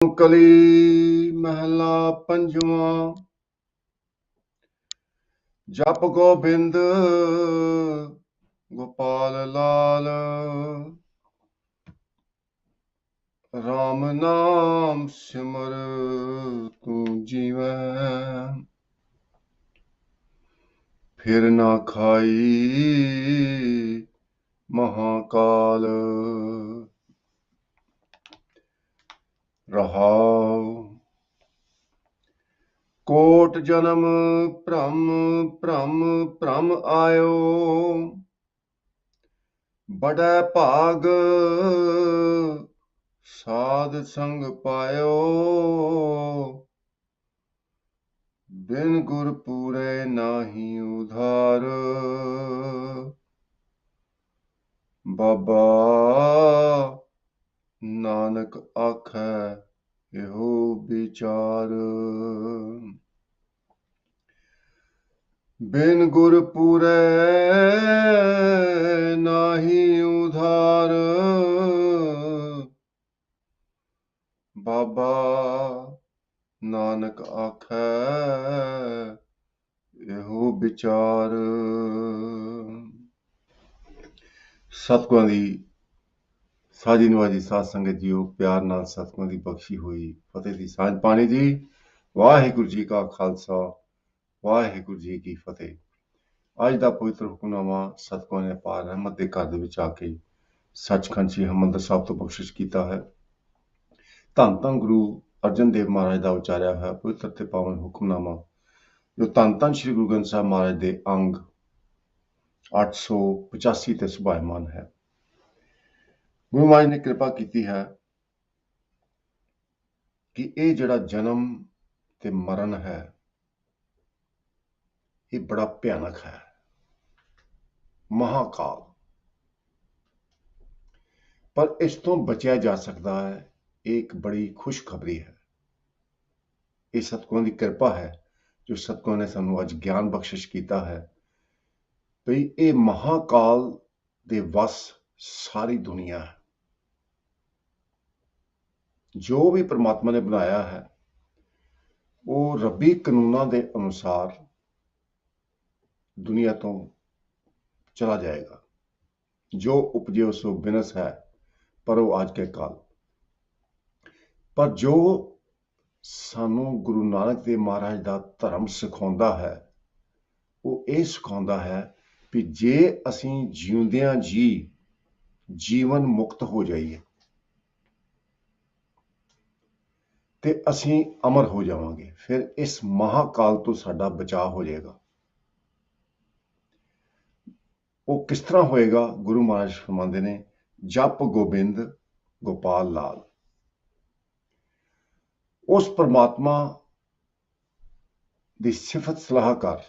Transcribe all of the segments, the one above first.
ਕਲੀ ਮਹਿਲਾ ਪੰਜਵਾਂ। ਜਪ ਗੋਬਿੰਦ ਗੋਪਾਲ ਲਾਲ, ਰਾਮ ਨਾਮ ਸਿਮਰ ਤੂੰ ਜੀਵੈ, ਫਿਰ ਨਾ ਖਾਈ ਮਹਾਕਾਲ। ਰਹਾਉ ਕੋਟ ਜਨਮ ਭ੍ਰਮ ਭ੍ਰਮ ਭ੍ਰਮ ਆਇਓ, ਬੜੈ ਭਾਗ ਸਾਧ ਸੰਗ ਪਾਇਓ, ਬਿਨ ਗੁਰ ਪੂਰੇ ਨਾਹੀ ਉਧਾਰ। ਬਾਬਾ ਨਾਨਕ ਆਖੈ ਇਹੋ ਵਿਚਾਰ, ਬਿਨ ਗੁਰ ਪੂਰੇ ਨਾਹੀ ਉਧਾਰ। ਬਾਬਾ ਨਾਨਕ ਆਖੈ ਇਹੋ ਵਿਚਾਰ। ਸਤਿਗੁਰਾਂ ਦੀ ਸਾਜੀ ਨਵਾਜੀ ਸਾਧ ਸੰਗਤ ਜੀਓ, ਪਿਆਰ ਨਾਲ ਸਤਿਗੁਰਾਂ ਦੀ ਬਖਸ਼ੀ ਹੋਈ ਫਤਿਹ ਦੀ ਸਾਂਝ ਪਾਣੀ ਜੀ। ਵਾਹਿਗੁਰੂ ਜੀ ਕਾ ਖਾਲਸਾ, ਵਾਹਿਗੁਰੂ ਜੀ ਕੀ ਫਤਿਹ। ਅੱਜ ਦਾ ਪਵਿੱਤਰ ਹੁਕਮਨਾਮਾ ਸਤਿਗੁਰਾਂ ਨੇ ਅਪਾਰ ਰਹਿਮਤ ਦੇ ਘਰ ਦੇ ਵਿੱਚ ਆ ਕੇ ਸੱਚਖੰਡ ਸ੍ਰੀ ਹਰਿਮੰਦਰ ਸਾਹਿਬ ਤੋਂ ਬਖਸ਼ਿਸ਼ ਕੀਤਾ ਹੈ। ਧੰਨ ਧੰਨ ਗੁਰੂ ਅਰਜਨ ਦੇਵ ਮਹਾਰਾਜ ਦਾ ਉਚਾਰਿਆ ਹੋਇਆ ਪਵਿੱਤਰ ਤੇ ਪਾਵਨ ਹੁਕਮਨਾਮਾ, ਜੋ ਧੰਨ ਧੰਨ ਸ੍ਰੀ ਗੁਰੂ ਗ੍ਰੰਥ ਸਾਹਿਬ ਮਹਾਰਾਜ ਦੇ ਅੰਗ 885 ਤੇ ਸੁਭਾਇਮਾਨ ਹੈ। ਗੁਰੂ ਮਹਾਰਾਜ ਨੇ ਕਿਰਪਾ ਕੀਤੀ ਹੈ ਕਿ ਇਹ ਜਿਹੜਾ ਜਨਮ ਤੇ ਮਰਨ ਹੈ, ਇਹ ਬੜਾ ਭਿਆਨਕ ਹੈ, ਮਹਾਕਾਲ। ਪਰ ਇਸ ਤੋਂ ਬਚਿਆ ਜਾ ਸਕਦਾ ਹੈ। ਇਹ ਇੱਕ ਬੜੀ ਖੁਸ਼ਖਬਰੀ ਹੈ। ਇਹ ਸਤਿਗੁਰਾਂ ਦੀ ਕਿਰਪਾ ਹੈ ਜੋ ਸਤਿਗੁਰਾਂ ਨੇ ਸਾਨੂੰ ਅੱਜ ਗਿਆਨ ਬਖਸ਼ਿਸ਼ ਕੀਤਾ ਹੈ ਵੀ ਇਹ ਮਹਾਕਾਲ ਦੇ ਵਸ ਸਾਰੀ ਦੁਨੀਆ ਹੈ। ਜੋ ਵੀ ਪ੍ਰਮਾਤਮਾ ਨੇ ਬਣਾਇਆ ਹੈ ਉਹ ਰੱਬੀ ਕਾਨੂੰਨਾਂ ਦੇ ਅਨੁਸਾਰ ਦੁਨੀਆ ਤੋਂ ਚਲਾ ਜਾਏਗਾ। ਜੋ ਉਪਜਿਓ ਸੋ ਬਿਨਸ ਹੈ, ਪਰ ਉਹ ਅੱਜ ਕੇ ਕਾਲ। ਪਰ ਜੋ ਸਾਨੂੰ ਗੁਰੂ ਨਾਨਕ ਦੇਵ ਮਹਾਰਾਜ ਦਾ ਧਰਮ ਸਿਖਾਉਂਦਾ ਹੈ, ਉਹ ਇਹ ਸਿਖਾਉਂਦਾ ਹੈ ਵੀ ਜੇ ਅਸੀਂ ਜਿਉਂਦਿਆਂ ਜੀ ਜੀਵਨ ਮੁਕਤ ਹੋ ਜਾਈਏ ਤੇ ਅਸੀਂ ਅਮਰ ਹੋ ਜਾਵਾਂਗੇ, ਫਿਰ ਇਸ ਮਹਾਕਾਲ ਤੋਂ ਸਾਡਾ ਬਚਾਅ ਹੋ ਜਾਏਗਾ। ਉਹ ਕਿਸ ਤਰ੍ਹਾਂ ਹੋਏਗਾ? ਗੁਰੂ ਮਹਾਰਾਜ ਫਰਮਾਉਂਦੇ ਨੇ, ਜਪ ਗੋਬਿੰਦ ਗੋਪਾਲ ਲਾਲ। ਉਸ ਪਰਮਾਤਮਾ ਦੀ ਸਿਫਤ ਸਲਾਹ ਕਰ,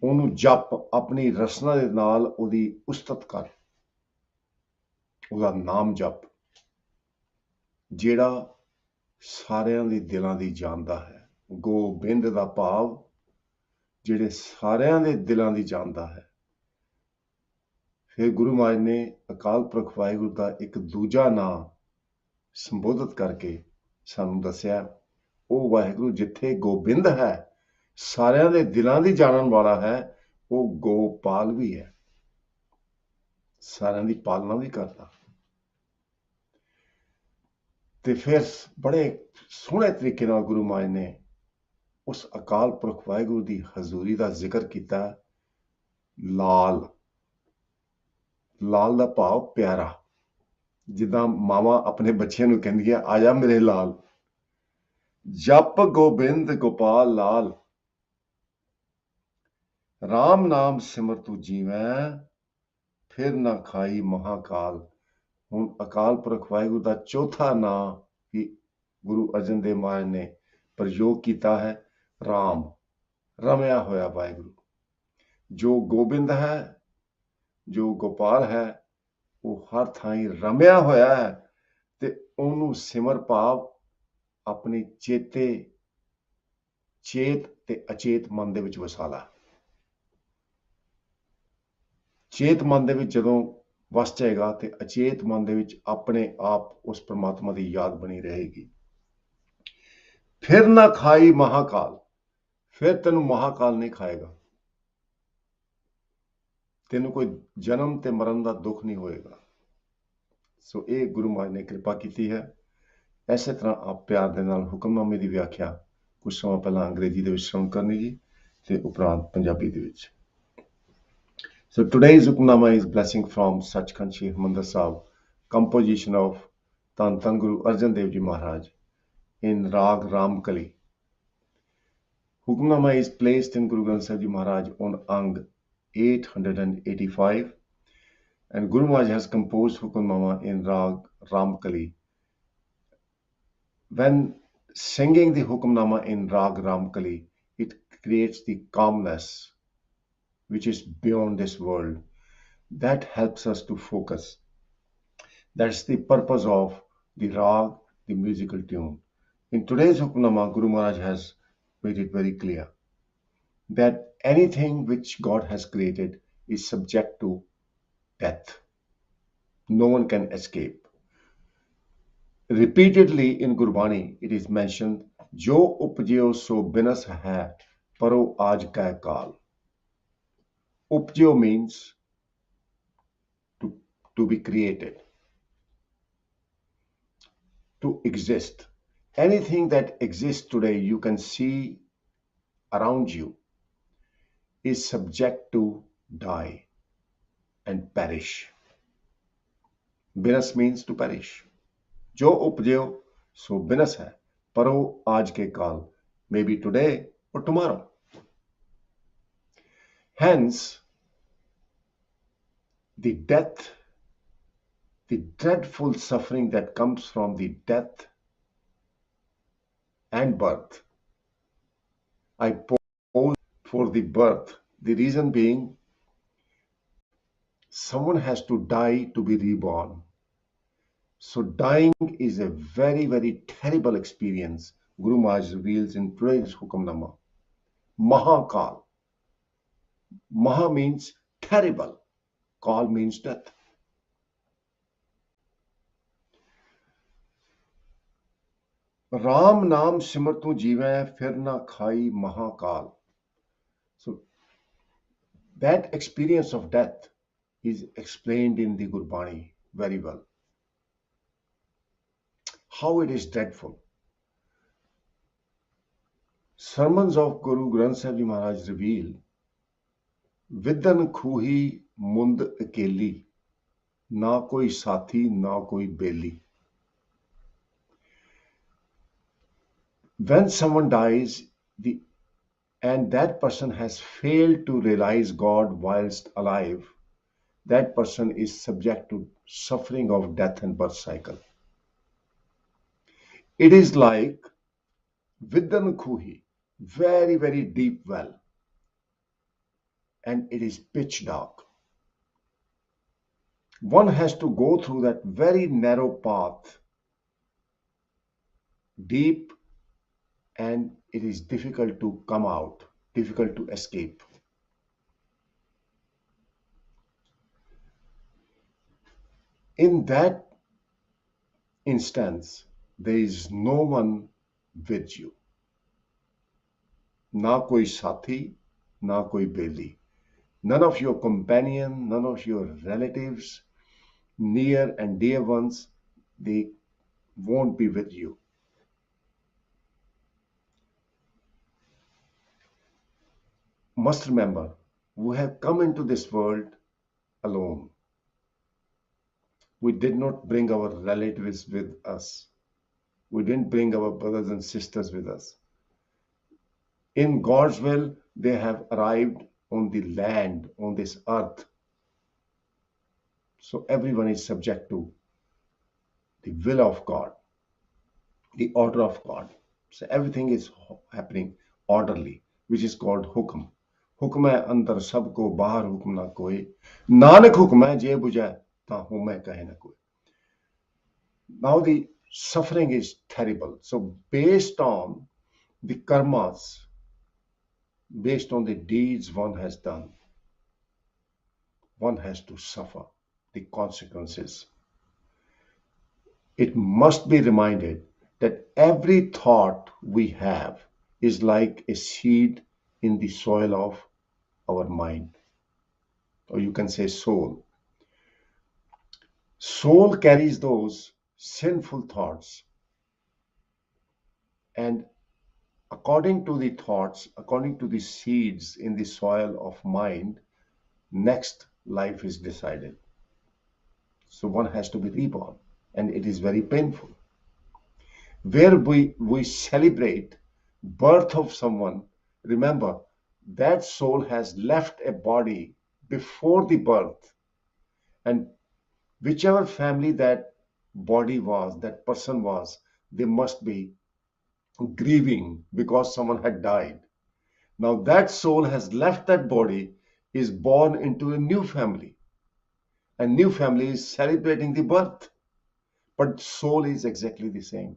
ਉਹਨੂੰ ਜਪ, ਆਪਣੀ ਰਸਨਾ ਦੇ ਨਾਲ ਉਹਦੀ ਉਸਤਤ ਕਰ, ਉਹਦਾ ਨਾਮ ਜਪ, ਜਿਹੜਾ ਸਾਰਿਆਂ ਦੇ ਦਿਲਾਂ ਦੀ ਜਾਣਦਾ ਹੈ। ਗੋਬਿੰਦ ਦਾ ਭਾਵ ਜਿਹੜੇ ਸਾਰਿਆਂ ਦੇ ਦਿਲਾਂ ਦੀ ਜਾਣਦਾ ਹੈ। ਫਿਰ ਗੁਰੂ ਮਹਾਰਾਜ ਨੇ ਅਕਾਲ ਪੁਰਖ ਵਾਹਿਗੁਰੂ ਦਾ ਇੱਕ ਦੂਜਾ ਨਾਮ ਸੰਬੋਧਿਤ ਕਰਕੇ ਸਾਨੂੰ ਦੱਸਿਆ, ਉਹ ਵਾਹਿਗੁਰੂ ਜਿੱਥੇ ਗੋਬਿੰਦ ਹੈ, ਸਾਰਿਆਂ ਦੇ ਦਿਲਾਂ ਦੀ ਜਾਣਨ ਵਾਲਾ ਹੈ, ਉਹ ਗੋਪਾਲ ਵੀ ਹੈ, ਸਾਰਿਆਂ ਦੀ ਪਾਲਣਾ ਵੀ ਕਰਦਾ। ਤੇ ਫਿਰ ਬੜੇ ਸੋਹਣੇ ਤਰੀਕੇ ਨਾਲ ਗੁਰੂ ਮਹਾਰਾਜ ਨੇ ਉਸ ਅਕਾਲ ਪੁਰਖ ਵਾਹਿਗੁਰੂ ਦੀ ਹਜ਼ੂਰੀ ਦਾ ਜ਼ਿਕਰ ਕੀਤਾ। ਲਾਲ, ਲਾਲ ਦਾ ਭਾਵ ਪਿਆਰਾ। ਜਿੱਦਾਂ ਮਾਵਾਂ ਆਪਣੇ ਬੱਚਿਆਂ ਨੂੰ ਕਹਿੰਦੀਆਂ, ਆ ਜਾ ਮੇਰੇ ਲਾਲ। ਜਪ ਗੋਬਿੰਦ ਗੋਪਾਲ ਲਾਲ, ਰਾਮ ਨਾਮ ਸਿਮਰ ਤੂੰ ਜੀਵੈ, ਫਿਰ ਨਾ ਖਾਈ ਮਹਾਕਾਲ। ਹੁਣ ਅਕਾਲ ਪੁਰਖ ਵਾਹਿਗੁਰੂ ਦਾ ਚੌਥਾ ਨਾਂ ਵੀ ਗੁਰੂ ਅਰਜਨ ਦੇਵ ਮਹਾਰਾਜ ਨੇ ਪ੍ਰਯੋਗ ਕੀਤਾ ਹੈ, ਰਾਮ, ਰਮਿਆ ਹੋਇਆ ਵਾਹਿਗੁਰੂ। ਜੋ ਗੋਬਿੰਦ ਹੈ, ਜੋ ਗੋਪਾਲ ਹੈ, ਉਹ ਹਰ ਥਾਈਂ ਰਮਿਆ ਹੋਇਆ ਹੈ, ਤੇ ਉਹਨੂੰ ਸਿਮਰ ਭਾਵ ਆਪਣੀ ਚੇਤ ਤੇ ਅਚੇਤ ਮਨ ਦੇ ਵਿੱਚ ਵਸਾ ਲਾ। ਚੇਤ ਮਨ ਦੇ ਵਿੱਚ ਜਦੋਂ ਵਸ ਜਾਏਗਾ ਤੇ ਅਚੇਤ ਮਨ ਦੇ ਵਿੱਚ ਆਪਣੇ ਆਪ ਉਸ ਪ੍ਰਮਾਤਮਾ ਦੀ ਯਾਦ ਬਣੀ ਰਹੇਗੀ। ਫਿਰ ਨਾ ਖਾਈ ਮਹਾਕਾਲ, ਫਿਰ ਤੈਨੂੰ ਮਹਾਕਾਲ ਨਹੀਂ ਖਾਏਗਾ, ਤੈਨੂੰ ਕੋਈ ਜਨਮ ਤੇ ਮਰਨ ਦਾ ਦੁੱਖ ਨਹੀਂ ਹੋਏਗਾ। ਸੋ ਇਹ ਗੁਰੂ ਮਹਾਰਾਜ ਨੇ ਕਿਰਪਾ ਕੀਤੀ ਹੈ। ਇਸੇ ਤਰ੍ਹਾਂ ਆਪ ਪਿਆਰ ਦੇ ਨਾਲ ਹੁਕਮਨਾਮੇ ਦੀ ਵਿਆਖਿਆ ਕੁਝ ਸਮਾਂ ਪਹਿਲਾਂ ਅੰਗਰੇਜ਼ੀ ਦੇ ਵਿੱਚ ਸ਼ਰਵਣ ਕਰਨੀ ਜੀ ਤੇ ਉਪਰੰਤ ਪੰਜਾਬੀ ਦੇ ਵਿੱਚ। So today's Hukamnama is blessing from Sachkhand Sri Harmandir Sahib, composition of Tan Guru Arjan Dev Ji Maharaj in Rag Ramkali. Hukamnama is placed in Guru Granth Sahib Ji Maharaj on Ang 885 and Guru Maharaj has composed Hukamnama in Rag Ramkali. When singing the Hukamnama in Rag Ramkali, it creates the calmness which is beyond this world. That helps us to focus. That's the purpose of the rag, the musical tune. In today's Hukamnama, Guru Maharaj has made it very clear that anything which God has created is subject to death. No one can escape. Repeatedly in gurbani, it is mentioned, Jo upjeo so binas hai, paro aaj ka kaal. Upjeo means to be created, to exist. Anything that exists today, you can see around you, is subject to die and perish. Binas means to perish. Jo upjeo so binas hai, paro aaj ke kaal, maybe today or tomorrow. Hence, the death, the dreadful suffering that comes from the death and birth. I pause for the birth, the reason being someone has to die to be reborn. So dying is a very, very terrible experience. Guru Maharaj reveals in today's Hukamnama. Mahakal. Maha means terrible. Kal means death. Ram naam simrtu jeeve fir na khai mahakal. So that experience of death is explained in the Gurbani very well. How it is dreadful. Sermons of Guru Granth Sahib Ji Maharaj reveal, Vidan khuhi mund akeli, na koi sathi, na koi beli. When someone dies, and that person has failed to realize God whilst alive, that person is subject to suffering of death and birth cycle. It is like Vidan khuhi, very, very deep well, and it is pitch dark. One has to go through that very narrow path, deep, and it is difficult to come out, difficult to escape. In that instance, there is no one with you. Na koi sathi, na koi beli. None of your companion, none of your relatives, near and dear ones, they won't be with you. Must remember, we have come into this world alone. We did not bring our relatives with us. We didn't bring our brothers and sisters with us. In God's will, they have arrived on the land, on this earth. So everyone is subject to the will of God, the order of God. So everything is happening orderly, which is called hukum. हुक्म है अंदर सबको बाहर हुक्म ना कोई, नानक हुक्म है जे बुझे ता हूं मैं कहे ना कोई. Now the suffering is terrible. So based on the karmas, based on the deeds one has done, one has to suffer. the consequences. It must be reminded that every thought we have is like a seed in the soil of our mind, or you can say soul. Soul carries those sinful thoughts, and according to the thoughts, according to the seeds in the soil of mind, next life is decided. So one has to be reborn, and it is very painful. Where we celebrate birth of someone, remember that soul has left a body before the birth, and whichever family that body was, that person was, they must be grieving because someone had died. Now that soul has left that body, is born into a new family, and new family is celebrating the birth, but soul is exactly the same.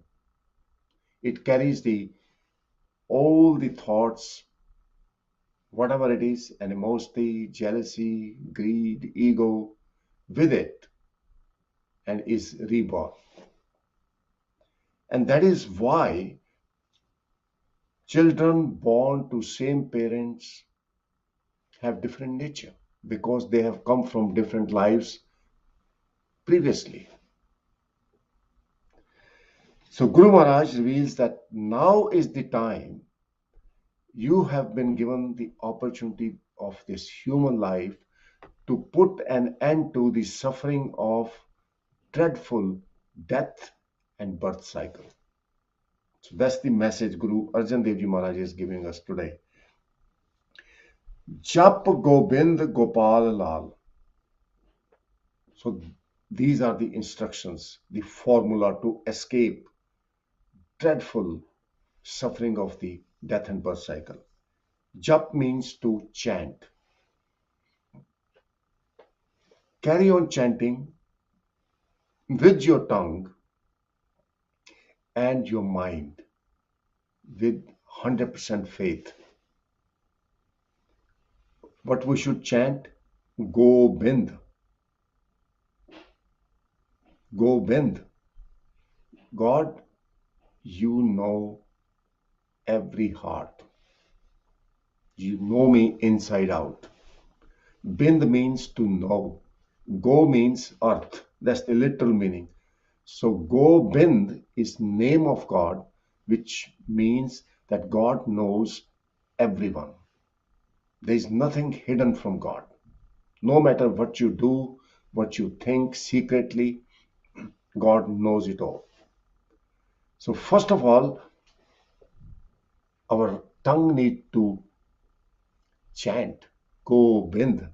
It carries the all the thoughts, whatever it is, animosity, jealousy, greed, ego, with it, and is reborn. And that is why children born to same parents have different nature, because they have come from different lives previously. So Guru Maharaj reveals that now is the time. You have been given the opportunity of this human life to put an end to the suffering of dreadful death and birth cycle. So that's the message Guru Arjan Dev Ji Maharaj is giving us today. Jap Gobind Gopal Lal. So these are the instructions, the formula to escape dreadful suffering of the death and birth cycle. Jap means to chant. Carry on chanting with your tongue and your mind with 100% faith. What we should chant? Gobind. Gobind. God, you know every heart. You know me inside out. Bind means to know. Go means earth. That's the literal meaning. So Gobind is name of God, which means that God knows everyone. There is nothing hidden from God. No matter what you do, what you think secretly, God knows it all. So first of all, our tongue need to chant Gobind.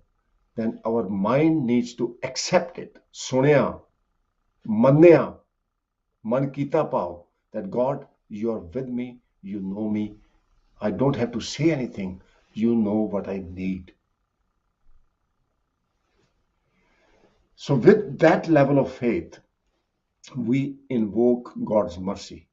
Then our mind needs to accept it. Sunaya, mannaya, man kita pao, that God, you are with me, you know me. I don't have to say anything. You know what I need. So with that level of faith, we invoke God's mercy.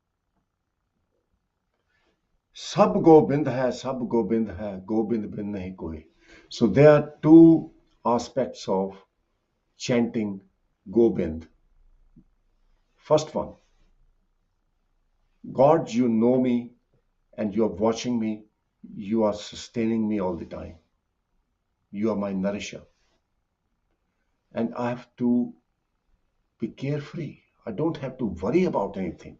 Sab Gobind hai, sab Gobind hai, Gobind bin nahi koi. So there are two aspects of chanting Gobind. First one, God, you know me and you are watching me. You are sustaining me all the time. You are my nourisher. And I have to be carefree. I don't have to worry about anything.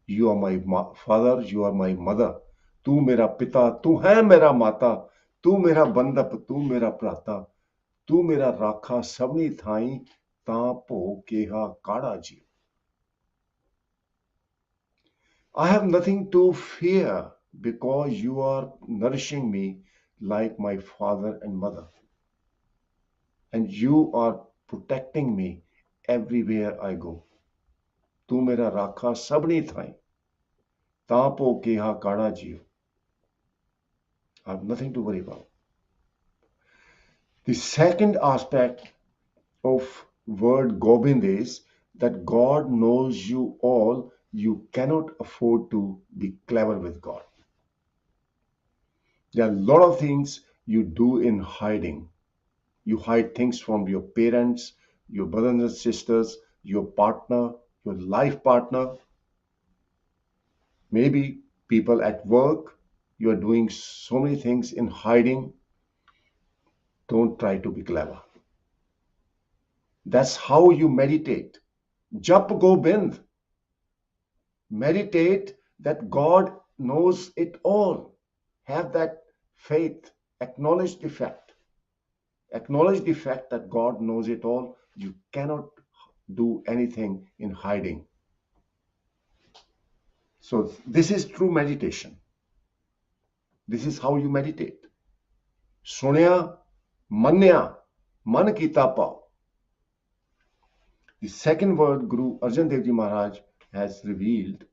You are my father, you are my mother. तू मेरा पिता, तू है मेरा माता. तू मेरा बंदप, तू मेरा प्राता. तू मेरा राखा सबनी थाई. ता भो केहा काड़ा जी. I have nothing to fear because you are nourishing me like my father and mother. And you are protecting me everywhere I go. तू मेरा राखा सबनी थाई. तापो केहा काड़ा जियो. I have nothing to worry about. The second aspect of word Gobind is that God knows you all. You cannot afford to be clever with God. There are a lot of things you do in hiding. You hide things from your parents, your brothers and sisters, your partner, your life partner, maybe people at work. You are doing so many things in hiding. Don't try to be clever. That's how you meditate. Jap Gobind. Meditate that God knows it all. Have that faith. Acknowledge the fact. Acknowledge the fact that God knows it all. You cannot do anything in hiding. So this is true meditation. This is how you meditate. Sunya, manya, man kita pao. The second word Guru Arjan Dev Ji Maharaj has revealed: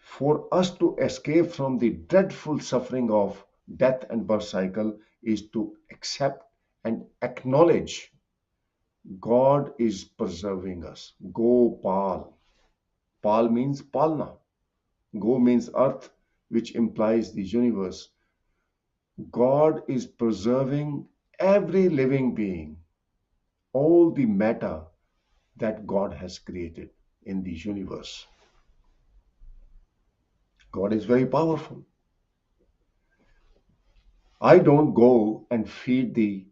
for us to escape from the dreadful suffering of death and birth cycle is to accept and acknowledge God is preserving us. Gopal. Pal means Palna. Go means earth, which implies the universe. God is preserving every living being, all the matter that God has created in the universe. God is very powerful. I don't go and feed the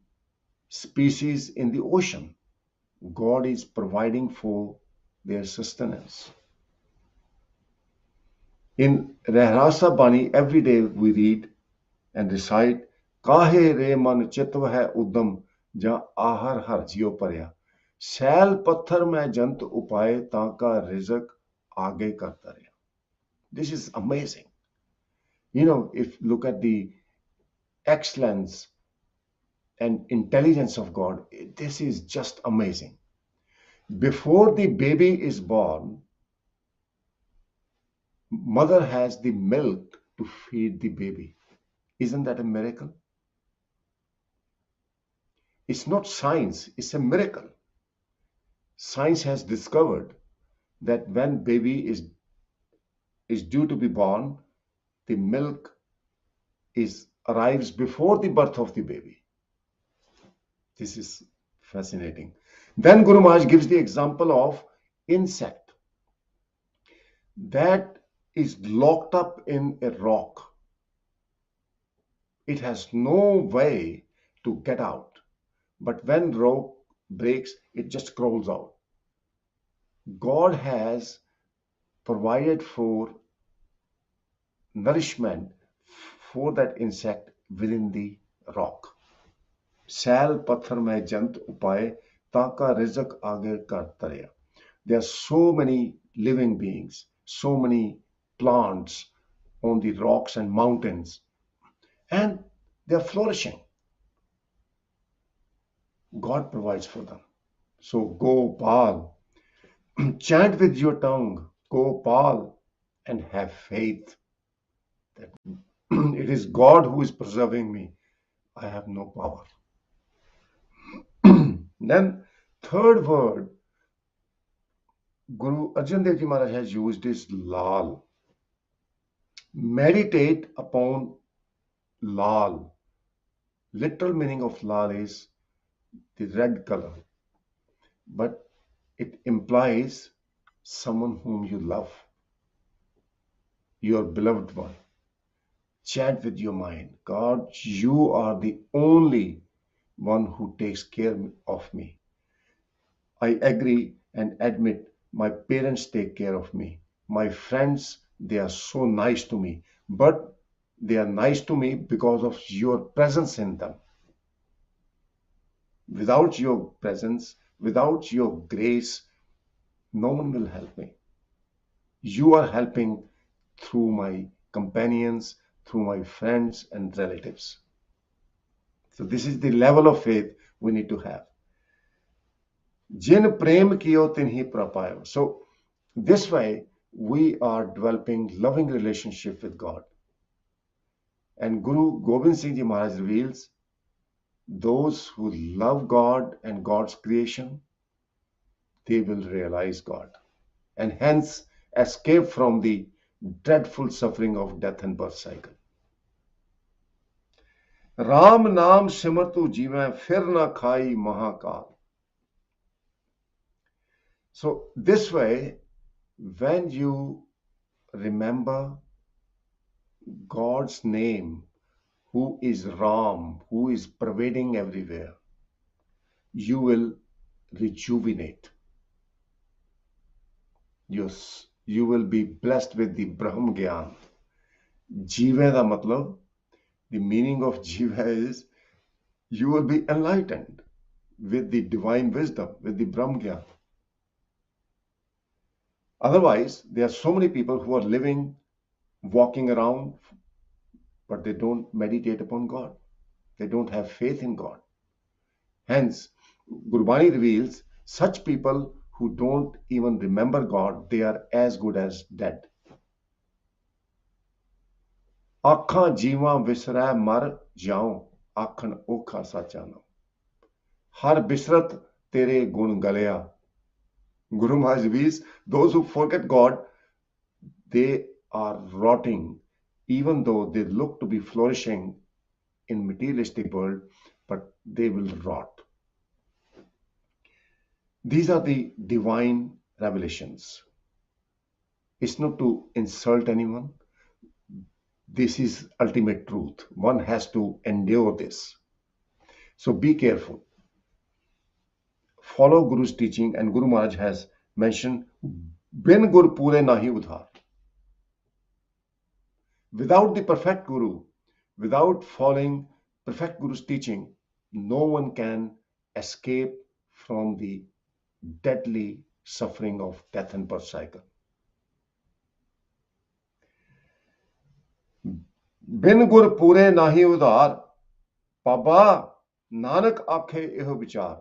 species in the ocean. God is providing for their sustenance. In Rahrasa Bani, every day we read and recite, Kahe re man chitva hai udam, ja ahar har jio parya. Sel patthar mein jant upaye, tanka rizak aage karta raya. This is amazing. If you look at the excellence and intelligence of God, this is just amazing. Before the baby is born, mother has the milk to feed the baby. Isn't that a miracle? It's not science, it's a miracle. Science has discovered that when baby is due to be born, the milk arrives before the birth of the baby. This is fascinating. Then Guru Maharaj gives the example of insect that is locked up in a rock. It has no way to get out. But when rock breaks, it just crawls out. God has provided for nourishment for that insect within the rock. Sal pathar mein jant upaye, taka rizak aage kar tarya. There are so many living beings, so many plants on the rocks and mountains, and they are flourishing. God provides for them. So Gopal, chant with your tongue, Gopal, and have faith that it is God who is preserving me. I have no power. Then, third word Guru Arjan Dev Ji Maharaj has used is Lal. Meditate upon Lal. Literal meaning of Lal is the red color, but it implies someone whom you love, your beloved one. Chant with your mind, God, you are the only one who takes care of me. I agree and admit my parents take care of me. My friends, they are so nice to me, but they are nice to me because of your presence in them. Without your presence, without your grace, no one will help me. You are helping through my companions, through my friends and relatives. So this is the level of faith we need to have. Jin prem kiyo tinhi prapayo. So this way we are developing loving relationship with God. And Guru Gobind Singh Ji Maharaj reveals those who love God and God's creation, they will realize God and hence escape from the dreadful suffering of death and birth cycle. Ram नाम सिमर तू जीवै फिर ना खाई Mahakal. So this way, when you remember God's name, who is Ram, who is pervading everywhere, you will rejuvenate. You will be blessed with the Brahm Gyan. Jiva da matlab, the meaning of Jiva is you will be enlightened with the divine wisdom, with the Brahm Gyan. Otherwise, there are so many people who are living, walking around, but they don't meditate upon God. They don't have faith in God. Hence, Gurbani reveals such people who don't even remember God, they are as good as dead. आखां जीवां विसरै मर जाऊं आखन ओखा साचा नाम. हर बिसरत तेरे गुण गलिया. Guru Maharaj reveals those who forget God, they are rotting, even though they look to be flourishing in materialistic world, but they will rot. These are the divine revelations. It's not to insult anyone. This is ultimate truth. One has to endure this. So be careful. Follow Guru's teaching, and Guru Maharaj has mentioned, Bin Gur Pure Nahi Udhar. Without the perfect Guru, without following perfect Guru's teaching, no one can escape from the deadly suffering of death and birth cycle. Bin Gur Pure Nahi Udhar, Baba Nanak Akhe Eho Vichar.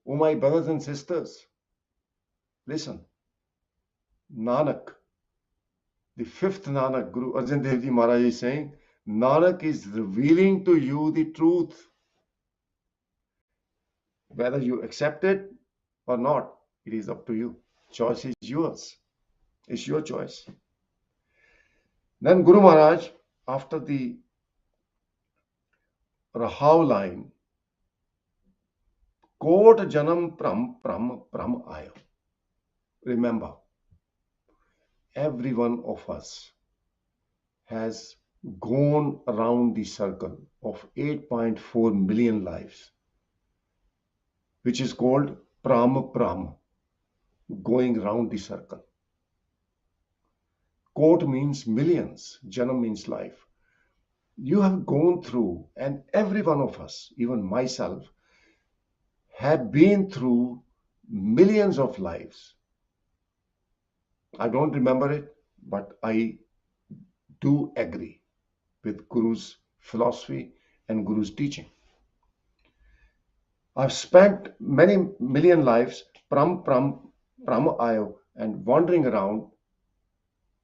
Oh, my brothers and sisters, listen. Nanak, the fifth Nanak, Guru Arjan Dev Ji Maharaj is saying, Nanak is revealing to you the truth. Whether you accept it or not, it is up to you. Choice is yours. It's your choice. Then Guru Maharaj, after the Rahav line, Kot Janam Pram Pram Pram Ayo. Remember, every one of us has gone around the circle of 8.4 million lives, which is called Pram Pram, going round the circle. Kot means millions, Janam means life. You have gone through, and every one of us, even myself, have been through millions of lives. I don't remember it, but I do agree with Guru's philosophy and Guru's teaching. I've spent many million lives, pram ayo, and wandering around,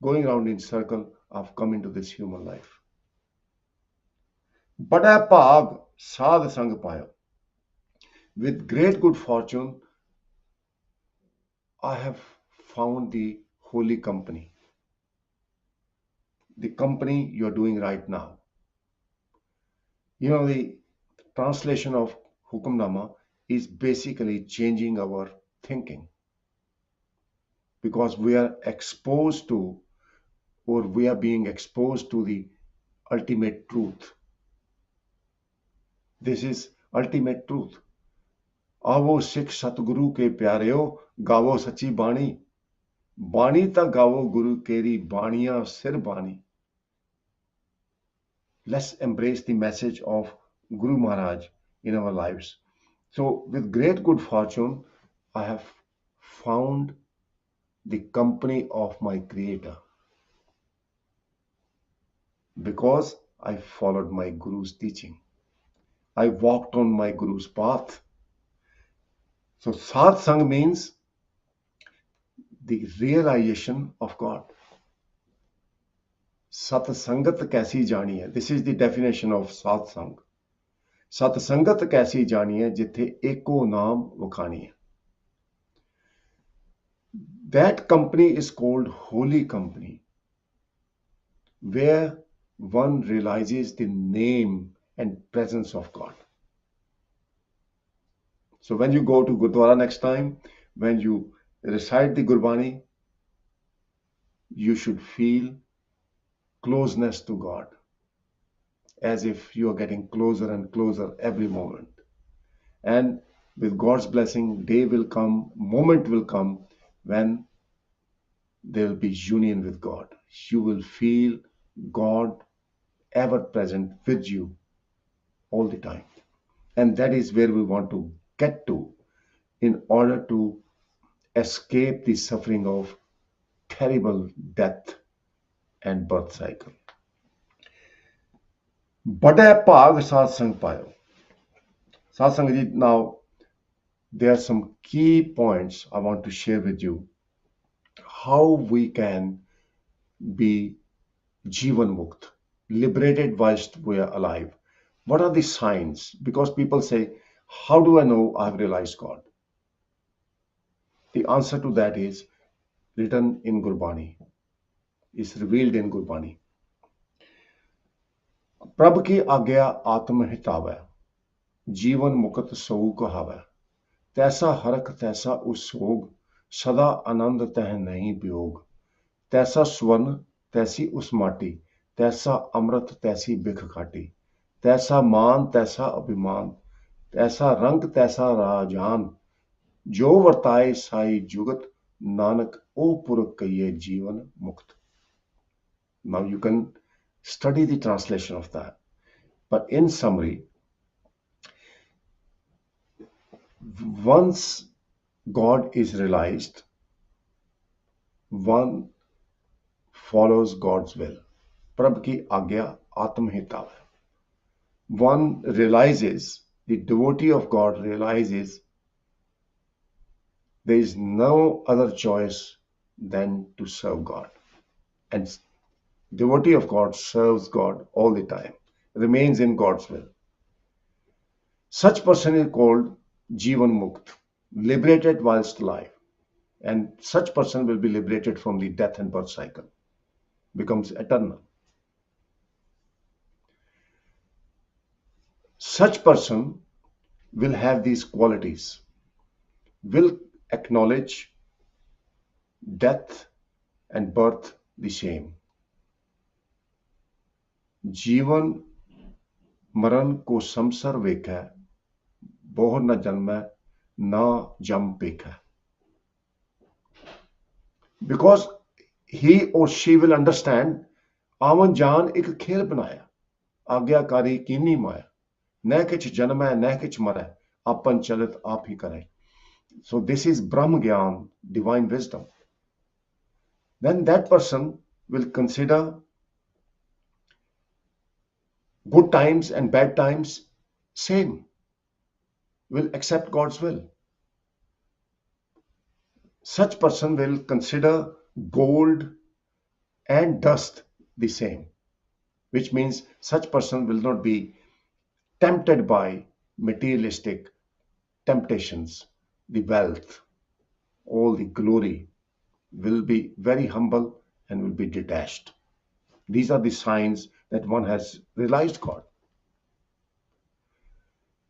going around in circle. I've come into this human life. Bada Pag Sadh Sang Payo. With great good fortune, I have found the holy company. The company you're doing right now. You know, the translation of Hukamnama is basically changing our thinking, because we are exposed to, or we are being exposed to the ultimate truth. This is ultimate truth. आवो सिख सतगुरु के प्यारेओ गावो सच्ची बाणी बाणी ता गावो गुरु केरी बाणियां सिर बाणी. Let's embrace the message of Guru Maharaj in our lives. So with great good fortune, I have found the company of my Creator, because I followed my Guru's teaching. I walked on my Guru's path. So satsang means the realization of God. Satsangat kaisi jani hai. This is the definition of satsang. Satsangat kaisi jani hai jithe eko naam wakhani hai. That company is called holy company, where one realizes the name and presence of God. So when you go to Gurdwara next time, when you recite the Gurbani, you should feel closeness to God, as if you are getting closer and closer every moment. And with God's blessing, day will come, moment will come when there will be union with God. You will feel God ever present with you all the time. And that is where we want to get to in order to escape the suffering of terrible death and birth cycle. बड़ा भाग साध संग पायो. Saad Sangat, now there are some key points I want to share with you how we can be Jivan Mukt, liberated whilst we are alive. What are the signs? Because people say, how do I know I've realized God? The answer to that is written in Gurbani, is revealed in Gurbani. प्रभ की आज्ञा आत्म हितावै, जीवन मुक्त सौ कहावै, तैसा हरख तैसा उसोग, सदा आनंद तह नहीं वियोग, तैसा स्वर्ण तैसी उस माटी, तैसा अमृत तैसी बिख खाटी, तैसा मान तैसा अभिमान, तैसा रंग तैसा राजान, जो वर्ताए साई जुगत, नानक ओ पुरख कहिए जीवन मुक्त. Now you can study the translation of that. But in summary, once God is realized, one follows God's will. Prabh ki agya atmahita. One realizes, the devotee of God realizes there is no other choice than to serve God. And devotee of God serves God all the time, remains in God's will. Such person is called Jivan Mukt, liberated whilst alive. And such person will be liberated from the death and birth cycle, becomes eternal. Such person will have these qualities, will acknowledge death and birth the same. जीवन मरण को समसर वेखै, Bohr न जन्मै ना जम पेखै. Because he or she will understand, आवन जान एक खेल बनाया, आज्ञाकारी कीनी माया, न किछ जन्मै न किछ मरै, आपन चलित आप ही करे. So this is Brahm Gyan, divine wisdom. Then that person will consider good times and bad times same, will accept God's will. Such person will consider gold and dust the same, which means such person will not be tempted by materialistic temptations, the wealth, all the glory, will be very humble and will be detached. These are the signs that one has realized God.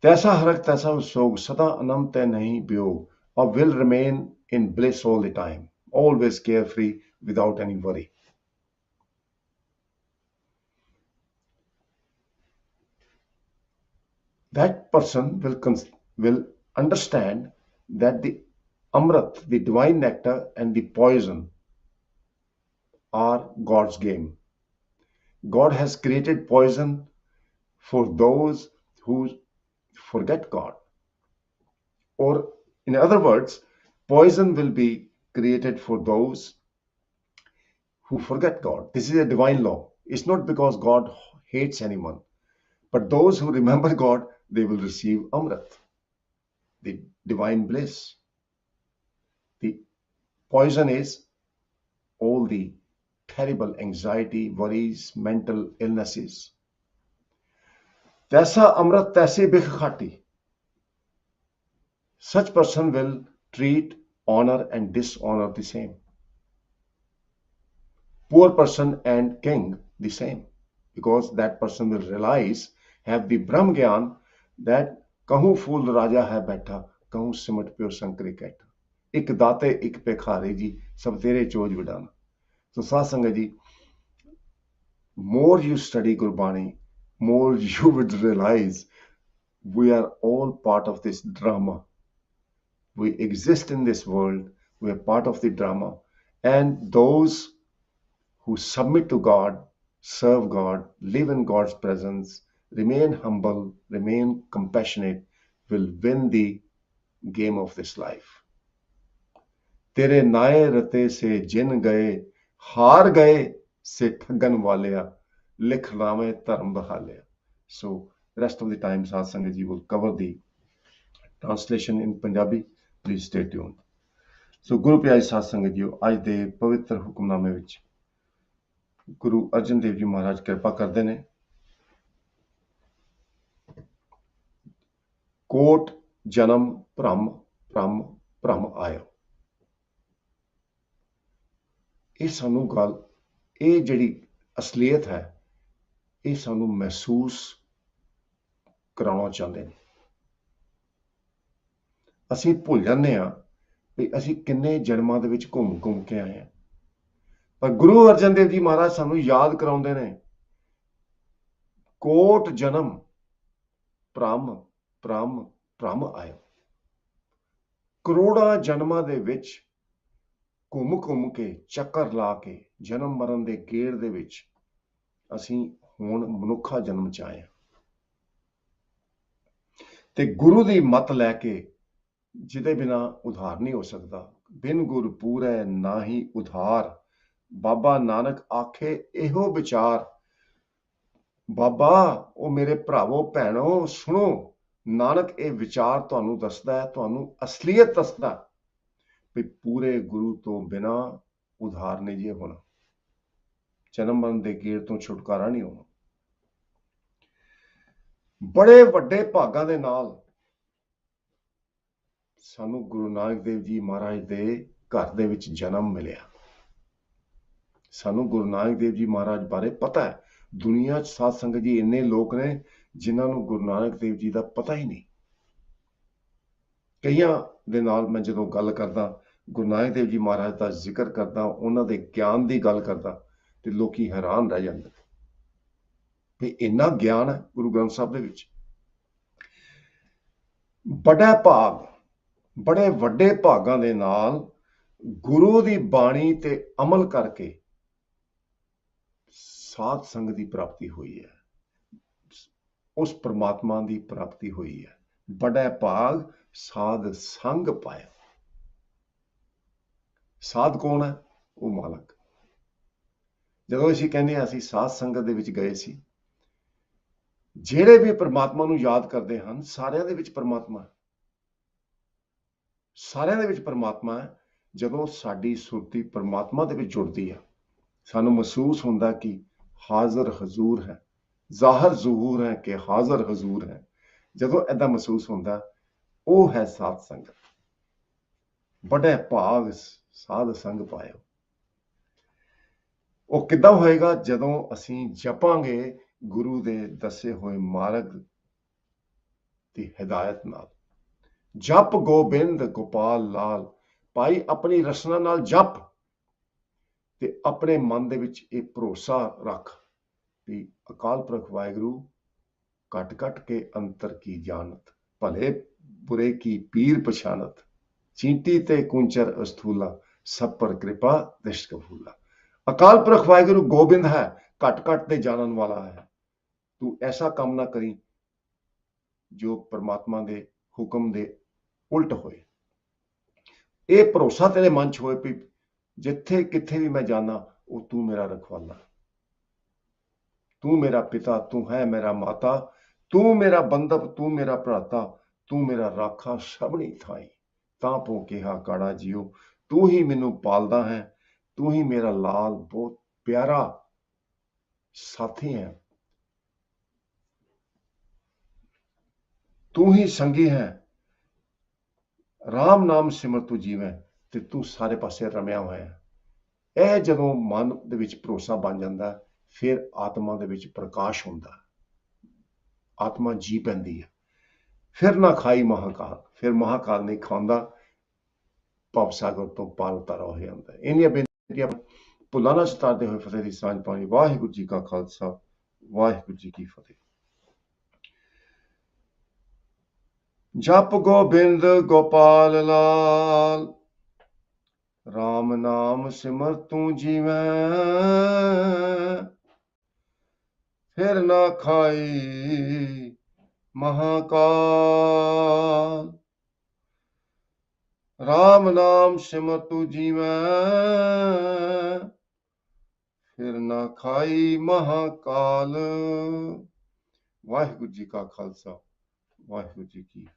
तैसा हरक तैसा सोग, सदा अनंत नहीं वियोग, or will remain in bliss all the time, always carefree without any worry. That person will understand that the Amrit, the divine nectar, and the poison are God's game. God has created poison for those who forget God. Or, in other words, poison will be created for those who forget God. This is a divine law. It's not because God hates anyone, but those who remember God, they will receive Amrit, the divine bliss. The poison is all the terrible anxiety, worries, mental illnesses. Taisa Amrit taise bikh khati. Such person will treat honor and dishonor the same. Poor person and king the same. because that person will realize, have the Brahm Gyan, that कहूँ फूल राजा है बैठा, कहूँ सिमट प्यो शंकरी कैठा, एक दाते एक पेखारे जी, सब तेरे चोज विडाना. So साध संगत जी, more you study Gurbani, more you would realize we are all part of this drama. We exist in this world, we are part of the drama, and those who submit to God, serve God, live in God's presence, remain humble, remain compassionate, will win the game of this life. तेरे नाये रते से जिन गए, हार गए से ठगन वालिया, लिख लावे धर्म बहालिया. So rest of the time Sadh Sangat ji will cover the translation in Punjabi. Please stay tuned. So Guru Pyari Sadh Sangat ji, ਅੱਜ ਦੇ ਪਵਿੱਤਰ ਹੁਕਮਨਾਮੇ ਵਿੱਚ ਗੁਰੂ ਅਰਜਨ ਦੇਵ ਜੀ ਮਹਾਰਾਜ ਕਿਰਪਾ ਕਰਦੇ ਨੇ. ਕੋਟ ਜਨਮ ਭ੍ਰਮ ਭ੍ਰਮ ਭ੍ਰਮ ਆਇਓ. ਇਹ ਸਾਨੂੰ ਗੱਲ, ਇਹ ਜਿਹੜੀ ਅਸਲੀਅਤ ਹੈ, ਇਹ ਸਾਨੂੰ ਮਹਿਸੂਸ ਕਰਾਉਣਾ ਚਾਹੁੰਦੇ ਨੇ. ਅਸੀਂ ਭੁੱਲ ਜਾਂਦੇ ਹਾਂ ਵੀ ਅਸੀਂ ਕਿੰਨੇ ਜਨਮਾਂ ਦੇ ਵਿੱਚ ਘੁੰਮ ਘੁੰਮ ਕੇ ਆਏ ਹਾਂ. ਪਰ ਗੁਰੂ ਅਰਜਨ ਦੇਵ ਜੀ ਮਹਾਰਾਜ ਸਾਨੂੰ ਯਾਦ ਕਰਾਉਂਦੇ ਨੇ, ਕੋਟ ਜਨਮ ਭ੍ਰਮ ਭ੍ਰਮ ਭ੍ਰਮ ਆਇਓ. ਕਰੋੜਾਂ ਜਨਮਾਂ ਦੇ ਵਿੱਚ ਘੁੰਮ ਘੁੰਮ ਕੇ, ਚੱਕਰ ਲਾ ਕੇ, ਜਨਮ ਮਰਨ ਦੇ ਗੇੜ ਦੇ ਵਿੱਚ ਅਸੀਂ ਹੁਣ ਮਨੁੱਖਾ ਜਨਮ ਚ ਆਏ ਹਾਂ. ਤੇ ਗੁਰੂ ਦੀ ਮੱਤ ਲੈ ਕੇ, ਜਿਹਦੇ ਬਿਨਾ ਉਧਾਰ ਨਹੀਂ ਹੋ ਸਕਦਾ, ਬਿਨ ਗੁਰ ਪੂਰੈ ਨਾਹੀ ਉਧਾਰ, ਬਾਬਾ ਨਾਨਕ ਆਖੇ ਇਹੋ ਵਿਚਾਰ. ਬਾਬਾ, ਉਹ ਮੇਰੇ ਭਰਾਵੋ ਭੈਣੋ ਸੁਣੋ, ਨਾਨਕ ਇਹ ਵਿਚਾਰ ਤੁਹਾਨੂੰ ਦੱਸਦਾ ਹੈ, ਤੁਹਾਨੂੰ ਅਸਲੀਅਤ ਦੱਸਦਾ ਵੀ ਪੂਰੇ ਗੁਰੂ ਤੋਂ ਬਿਨਾ ਉਧਾਰ ਨਹੀਂ ਜੇ ਹੋਣਾ, ਜਨਮ ਮਰਨ ਦੇ ਗੇੜ ਤੋਂ ਛੁਟਕਾਰਾ ਨਹੀਂ ਹੋਣਾ. ਬੜੇ ਵੱਡੇ ਭਾਗਾਂ ਦੇ ਨਾਲ ਸਾਨੂੰ ਗੁਰੂ ਨਾਨਕ ਦੇਵ ਜੀ ਮਹਾਰਾਜ ਦੇ ਘਰ ਦੇ ਵਿੱਚ ਜਨਮ ਮਿਲਿਆ. ਸਾਨੂੰ ਗੁਰੂ ਨਾਨਕ ਦੇਵ ਜੀ ਮਹਾਰਾਜ ਬਾਰੇ ਪਤਾ ਹੈ. ਦੁਨੀਆ 'ਚ ਸਾਧ ਸੰਗਤ ਜੀ ਇੰਨੇ ਲੋਕ ਨੇ ਜਿਨ੍ਹਾਂ ਨੂੰ ਗੁਰੂ ਨਾਨਕ ਦੇਵ ਜੀ ਦਾ ਪਤਾ ਹੀ ਨਹੀਂ. ਕਈਆਂ ਦੇ ਨਾਲ ਮੈਂ ਜਦੋਂ ਗੱਲ ਕਰਦਾ, ਗੁਰੂ ਨਾਨਕ ਦੇਵ ਜੀ ਮਹਾਰਾਜ ਦਾ ਜ਼ਿਕਰ ਕਰਦਾ, ਉਹਨਾਂ ਦੇ ਗਿਆਨ ਦੀ ਗੱਲ ਕਰਦਾ, ਤੇ ਲੋਕੀ ਹੈਰਾਨ ਰਹਿ ਜਾਂਦੇ ਵੀ ਇੰਨਾ ਗਿਆਨ ਹੈ ਗੁਰੂ ਗ੍ਰੰਥ ਸਾਹਿਬ ਦੇ ਵਿੱਚ. ਬੜਾ ਭਾਗ, ਬੜੇ ਵੱਡੇ ਭਾਗਾਂ ਦੇ ਨਾਲ ਗੁਰੂ ਦੀ ਬਾਣੀ ਤੇ ਅਮਲ ਕਰਕੇ ਸਾਧ ਸੰਗਤ ਦੀ ਪ੍ਰਾਪਤੀ ਹੋਈ ਹੈ, ਉਸ ਪਰਮਾਤਮਾ ਦੀ ਪ੍ਰਾਪਤੀ ਹੋਈ ਹੈ. ਬੜਾ ਭਾਗ ਸਾਧ ਸੰਗ ਪਾਇਆ. ਸਾਧ ਕੌਣ ਹੈ? ਉਹ ਮਾਲਕ. ਜਦੋਂ ਅਸੀਂ ਕਹਿੰਦੇ ਹਾਂ ਅਸੀਂ ਸਾਧ ਸੰਗਤ ਦੇ ਵਿੱਚ ਗਏ ਸੀ, ਜਿਹੜੇ ਵੀ ਪਰਮਾਤਮਾ ਨੂੰ ਯਾਦ ਕਰਦੇ ਹਨ, ਸਾਰਿਆਂ ਦੇ ਵਿੱਚ ਪਰਮਾਤਮਾ ਹੈ, ਸਾਰਿਆਂ ਦੇ ਵਿੱਚ ਪਰਮਾਤਮਾ ਹੈ. ਜਦੋਂ ਸਾਡੀ ਸੁਰਤੀ ਪਰਮਾਤਮਾ ਦੇ ਵਿੱਚ ਜੁੜਦੀ ਆ, ਸਾਨੂੰ ਮਹਿਸੂਸ ਹੁੰਦਾ ਕਿ ਹਾਜ਼ਰ ਹਜ਼ੂਰ ਹੈ, ਜ਼ਾਹਰ ਜ਼ਹੂਰ ਹੈ ਕਿ ਹਾਜ਼ਰ ਹਜ਼ੂਰ ਹੈ. ਜਦੋਂ ਏਦਾਂ ਮਹਿਸੂਸ ਹੁੰਦਾ, ਉਹ ਹੈ ਸਾਧ ਸੰਗਤ. ਬੜੇ ਭਾਗ ਸਾਧ ਸੰਗ ਪਾਇਓ. ਉਹ ਕਿੱਦਾਂ ਹੋਏਗਾ? ਜਦੋਂ ਅਸੀਂ ਜਪਾਂਗੇ ਗੁਰੂ ਦੇ ਦੱਸੇ ਹੋਏ ਮਾਰਗ ਦੀ ਹਿਦਾਇਤ ਨਾਲ. ਜਪ ਗੋਬਿੰਦ ਗੋਪਾਲ ਲਾਲ. ਭਾਈ ਆਪਣੀ ਰਸਨਾ ਨਾਲ ਜਪ ਤੇ ਆਪਣੇ ਮਨ ਦੇ ਵਿੱਚ ਇਹ ਭਰੋਸਾ ਰੱਖ ਵੀ ਅਕਾਲ ਪੁਰਖ ਵਾਹਿਗੁਰੂ ਘਟ ਘਟ ਕੇ ਅੰਤਰ ਕੀ ਜਾਣਤ, ਭਲੇ ਬੁਰੇ ਕੀ ਪੀਰ ਪਛਾਨਤ, ਚੀਂਟੀ ਤੇ ਕੁੰਚਰ ਅਸਥੂਲਾ, ਸਭ ਪਰ ਕਿਰਪਾ ਦ੍ਰਿਸ਼ਟ ਕਫੂਲਾ. ਅਕਾਲ ਪੁਰਖ ਵਾਹਿਗੁਰੂ ਗੋਬਿੰਦ ਹੈ, ਘਟ ਘਟ ਤੇ ਜਾਣਨ ਵਾਲਾ ਹੈ. ਤੂੰ ਐਸਾ ਕੰਮ ਨਾ ਕਰੀ ਜੋ ਪਰਮਾਤਮਾ ਦੇ ਹੁਕਮ ਦੇ ਉਲਟ ਹੋਏ. ਇਹ ਭਰੋਸਾ ਤੇਰੇ ਮਨ 'ਚ ਹੋਏ ਵੀ ਜਿੱਥੇ ਕਿੱਥੇ ਵੀ ਮੈਂ ਜਾਣਾ, ਉਹ ਤੂੰ ਮੇਰਾ ਰਖਵਾਲਾ, ਤੂੰ ਮੇਰਾ ਪਿਤਾ, ਤੂੰ ਹੈ ਮੇਰਾ ਮਾਤਾ, ਤੂੰ ਮੇਰਾ ਬੰਧਪ, ਤੂੰ ਮੇਰਾ ਭਰਾਤਾ, ਤੂੰ ਮੇਰਾ ਰਾਖਾ ਸਭਨੀ ਥਾਈ. ਤਾਂ ਪੋ ਕਿਹਾ ਕਾੜਾ ਜੀਓ, ਤੂੰ ਹੀ ਮੈਨੂੰ ਪਾਲਦਾ ਹੈ, ਤੂੰ ਹੀ ਮੇਰਾ ਲਾਲ ਬਹੁਤ ਪਿਆਰਾ ਸਾਥੀ ਹੈ, ਤੂੰ ਹੀ ਸੰਗੀ ਹੈ, ਰਾਮ ਨਾਮ ਸਿਮਰ ਤੂੰ ਜੀਵੇਂ, ਤੇ ਤੂੰ ਸਾਰੇ ਪਾਸੇ ਰਮਿਆ ਹੋਇਆ ਹੈ. ਇਹ ਜਦੋਂ ਮਨ ਦੇ ਵਿੱਚ ਭਰੋਸਾ ਬਣ ਜਾਂਦਾ, ਫਿਰ ਆਤਮਾ ਦੇ ਵਿੱਚ ਪ੍ਰਕਾਸ਼ ਹੁੰਦਾ, ਆਤਮਾ ਜੀ ਪੈਂਦੀ ਹੈ। ਫਿਰ ਨਾ ਖਾਈ ਮਹਾਕਾਲ, ਫਿਰ ਮਹਾਕਾਲ ਨਹੀਂ ਖਾਂਦਾ, ਭਵਸਾਗਰ ਤੋਂ ਪਾਰ ਉਤਾਰਾ ਹੋ ਜਾਂਦਾ। ਇੰਨੀਆਂ ਬੇਨਤੀਆਂ ਭੁੱਲਾਂ ਨਾ ਸਤਾਰਦੇ ਹੋਏ ਫਤਿਹ ਦੀ ਸਾਂਝ ਪਾਣੀ। ਵਾਹਿਗੁਰੂ ਜੀ ਕਾ ਖਾਲਸਾ, ਵਾਹਿਗੁਰੂ ਜੀ ਕੀ ਫਤਿਹ। ਜਪ ਗੋਬਿੰਦ ਗੋਪਾਲ ਲਾਲ, ਰਾਮ ਨਾਮ ਸਿਮਰ ਤੂੰ ਜੀਵੈ, ਫਿਰ ਨਾ ਖਾਈ ਮਹਾਕਾਲ। ਰਾਮ ਨਾਮ ਸਿਮਰ ਤੂੰ ਜੀਵੈ, ਫਿਰ ਨਾ ਖਾਈ ਮਹਾਕਾਲ। ਵਾਹਿਗੁਰੂ ਜੀ ਕਾ ਖਾਲਸਾ, ਵਾਹਿਗੁਰੂ ਜੀ ਕੀ